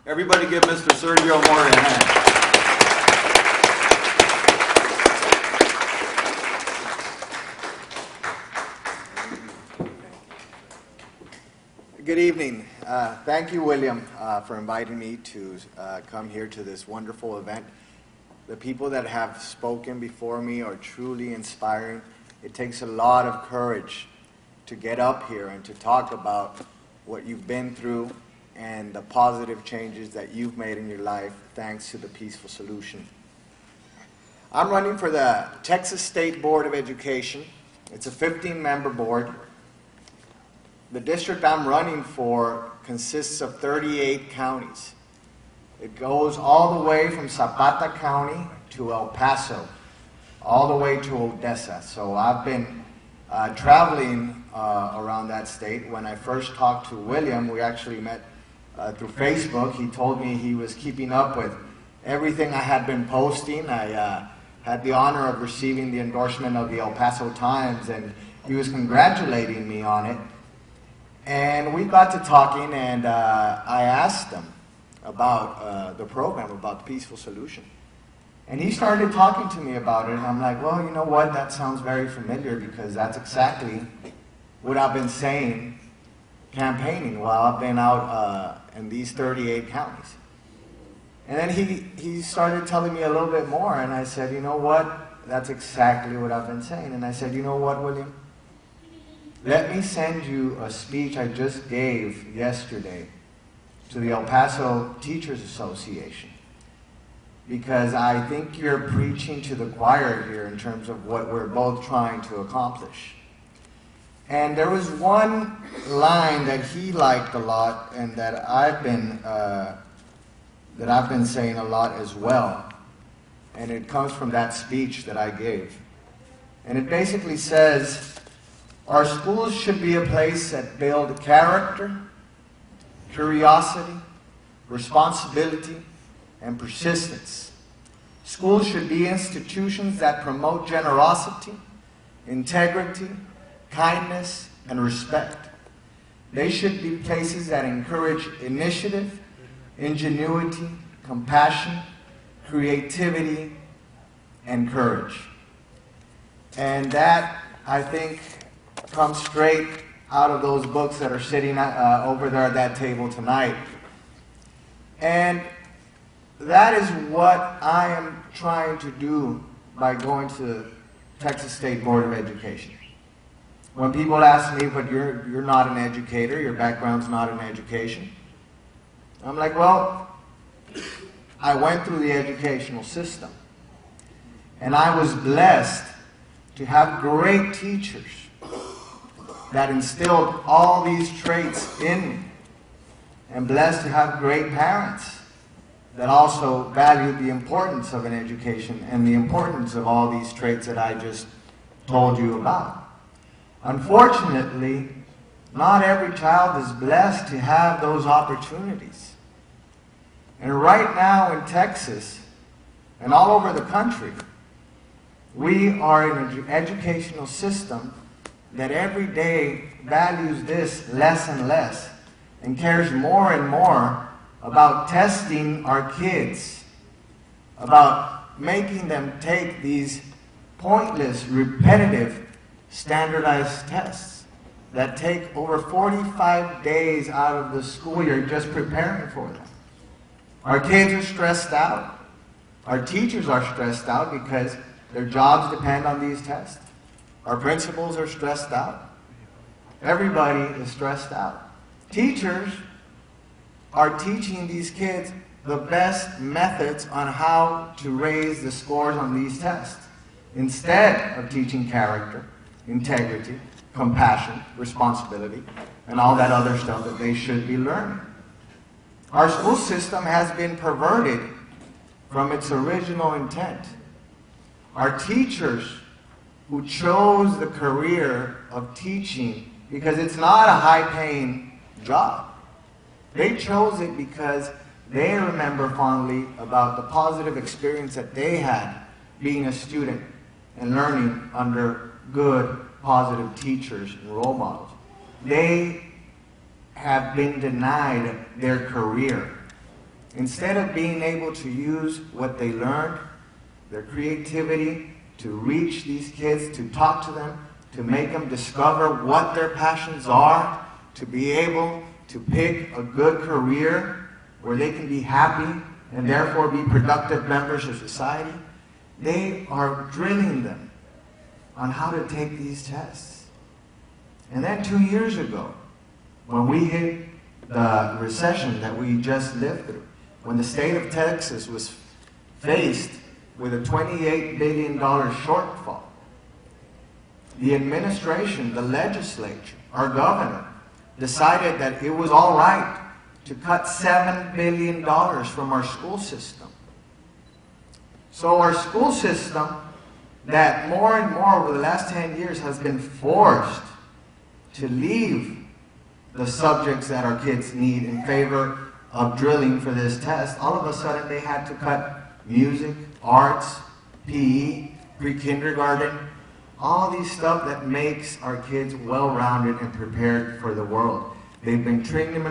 Everybody give Mr. Sergio Mora a hand. Good evening. Thank you, William, for inviting me to come here to this wonderful event. The people that have spoken before me are truly inspiring. It takes a lot of courage to get up here and to talk about what you've been through and the positive changes that you've made in your life thanks to the Peaceful Solution. I'm running for the Texas State Board of Education. It's a 15-member board. The district I'm running for consists of 38 counties. It goes all the way from Zapata County to El Paso, all the way to Odessa. So I've been traveling around that state. When I first talked to William, we actually met through Facebook. He told me he was keeping up with everything I had been posting. I had the honor of receiving the endorsement of the El Paso Times, and he was congratulating me on it. And we got to talking, and I asked him about the program, about the Peaceful Solution. And he started talking to me about it, and I'm like, well, you know what, that sounds very familiar, because that's exactly what I've been saying, campaigning, while I've been out in these 38 counties. And then he started telling me a little bit more, and I said, you know what, that's exactly what I've been saying. And I said, you know what, William? Let me send you a speech I just gave yesterday to the El Paso Teachers Association, because I think you're preaching to the choir here in terms of what we're both trying to accomplish. And there was one line that he liked a lot, and that I've been saying a lot as well, and it comes from that speech that I gave. And it basically says, our schools should be a place that build character, curiosity, responsibility, and persistence. Schools should be institutions that promote generosity, integrity, kindness, and respect. They should be places that encourage initiative, ingenuity, compassion, creativity, and courage. And that, I think, comes straight out of those books that are sitting over there at that table tonight. And that is what I am trying to do by going to the Texas State Board of Education. When people ask me, but you're not an educator, your background's not in education, I'm like, well, I went through the educational system, and I was blessed to have great teachers that instilled all these traits in me, and blessed to have great parents that also valued the importance of an education and the importance of all these traits that I just told you about. Unfortunately, not every child is blessed to have those opportunities. And right now in Texas, and all over the country, we are in an educational system that every day values this less and less, and cares more and more about testing our kids, about making them take these pointless, repetitive, standardized tests that take over 45 days out of the school year just preparing for them. Our kids are stressed out. Our teachers are stressed out because their jobs depend on these tests. Our principals are stressed out. Everybody is stressed out. Teachers are teaching these kids the best methods on how to raise the scores on these tests, instead of teaching character, integrity, compassion, responsibility, and all that other stuff that they should be learning. Our school system has been perverted from its original intent. Our teachers who chose the career of teaching, because it's not a high-paying job, they chose it because they remember fondly about the positive experience that they had being a student and learning under good, positive teachers and role models. They have been denied their career. Instead of being able to use what they learned, their creativity, to reach these kids, to talk to them, to make them discover what their passions are, to be able to pick a good career where they can be happy and therefore be productive members of society, they are drilling them on how to take these tests. And then 2 years ago, when we hit the recession that we just lived through, when the state of Texas was faced with a $28 billion shortfall, the administration, the legislature, our governor, decided that it was all right to cut $7 billion from our school system. So our school system, that more and more over the last 10 years has been forced to leave the subjects that our kids need in favor of drilling for this test, all of a sudden they had to cut music, arts, PE, pre-kindergarten, all these stuff that makes our kids well-rounded and prepared for the world. They've been trimming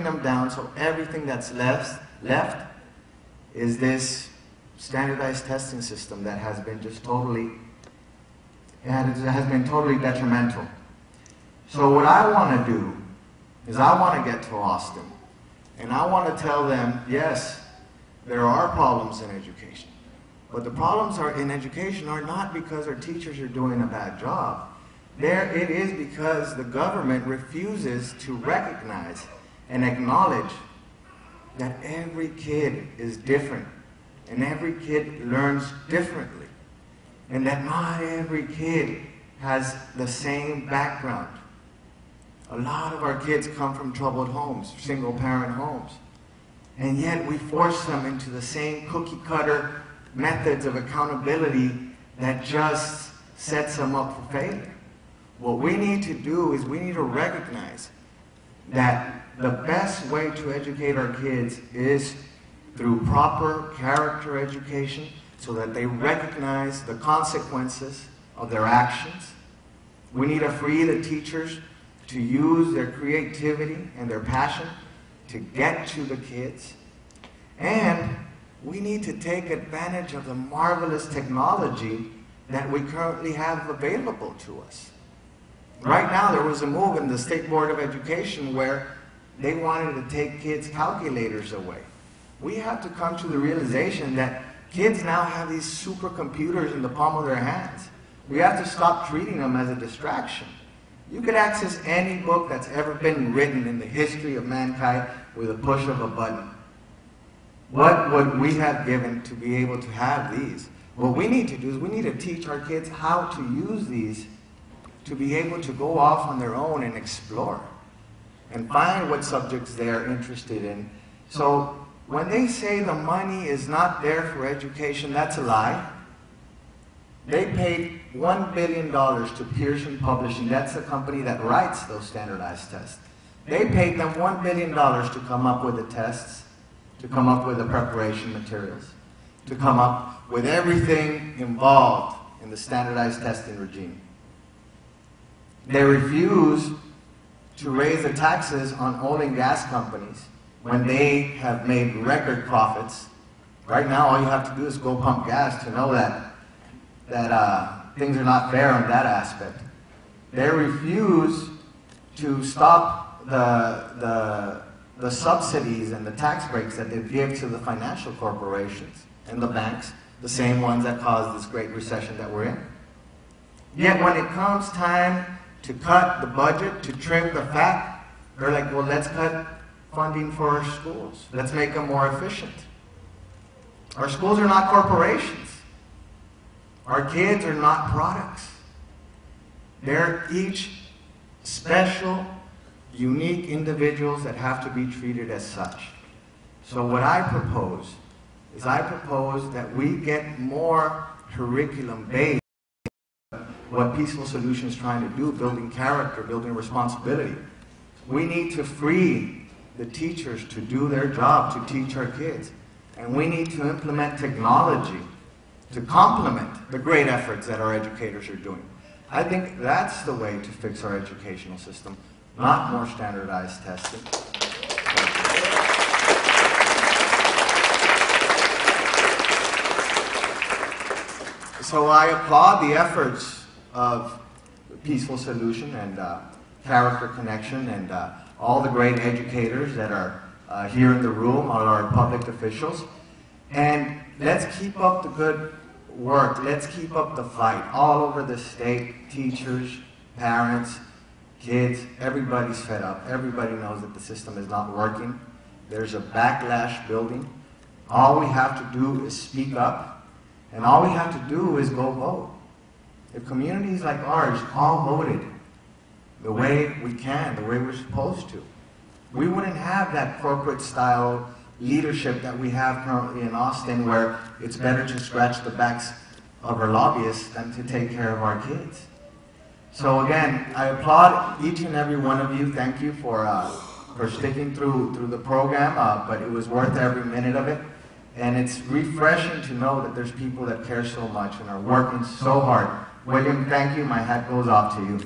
them down, so everything that's left is this standardized testing system that has been just totally, detrimental. So what I want to do is I want to get to Austin, and I want to tell them, yes, there are problems in education. But the problems in education are not because our teachers are doing a bad job. It is because the government refuses to recognize and acknowledge that every kid is different and every kid learns differently, and that not every kid has the same background. A lot of our kids come from troubled homes, single-parent homes, and yet we force them into the same cookie-cutter methods of accountability that just sets them up for failure. What we need to do is we need to recognize that the best way to educate our kids is through proper character education, so that they recognize the consequences of their actions. We need to free the teachers to use their creativity and their passion to get to the kids. And we need to take advantage of the marvelous technology that we currently have available to us. Right now, there was a move in the State Board of Education where they wanted to take kids' calculators away. We have to come to the realization that kids now have these supercomputers in the palm of their hands. We have to stop treating them as a distraction. You could access any book that's ever been written in the history of mankind with a push of a button. What would we have given to be able to have these? What we need to do is we need to teach our kids how to use these to be able to go off on their own and explore and find what subjects they're interested in. So when they say the money is not there for education, that's a lie. They paid $1 billion to Pearson Publishing. That's the company that writes those standardized tests. They paid them $1 billion to come up with the tests, to come up with the preparation materials, to come up with everything involved in the standardized testing regime. They refuse to raise the taxes on oil and gas companies when they have made record profits. Right now, all you have to do is go pump gas to know that things are not fair on that aspect. They refuse to stop the subsidies and the tax breaks that they give to the financial corporations and the banks, the same ones that caused this great recession that we're in. Yet when it comes time to cut the budget, to trim the fat, they're like, well, let's cut funding for our schools. Let's make them more efficient. Our schools are not corporations. Our kids are not products. They're each special, unique individuals that have to be treated as such. So what I propose is that we get more curriculum-based what Peaceful Solutions is trying to do, building character, building responsibility. We need to free the teachers to do their job, to teach our kids. And we need to implement technology to complement the great efforts that our educators are doing. I think that's the way to fix our educational system, not more standardized testing. So I applaud the efforts of Peaceful Solution and Character Connection and all the great educators that are here in the room, all our public officials. And let's keep up the good work. Let's keep up the fight all over the state. Teachers, parents, kids, everybody's fed up. Everybody knows that the system is not working. There's a backlash building. All we have to do is speak up, and all we have to do is go vote. If communities like ours all voted the way we can, the way we're supposed to, we wouldn't have that corporate style leadership that we have currently in Austin, where it's better to scratch the backs of our lobbyists than to take care of our kids. So again, I applaud each and every one of you. Thank you for sticking through the program, but it was worth every minute of it. And it's refreshing to know that there's people that care so much and are working so hard. William, thank you. My hat goes off to you.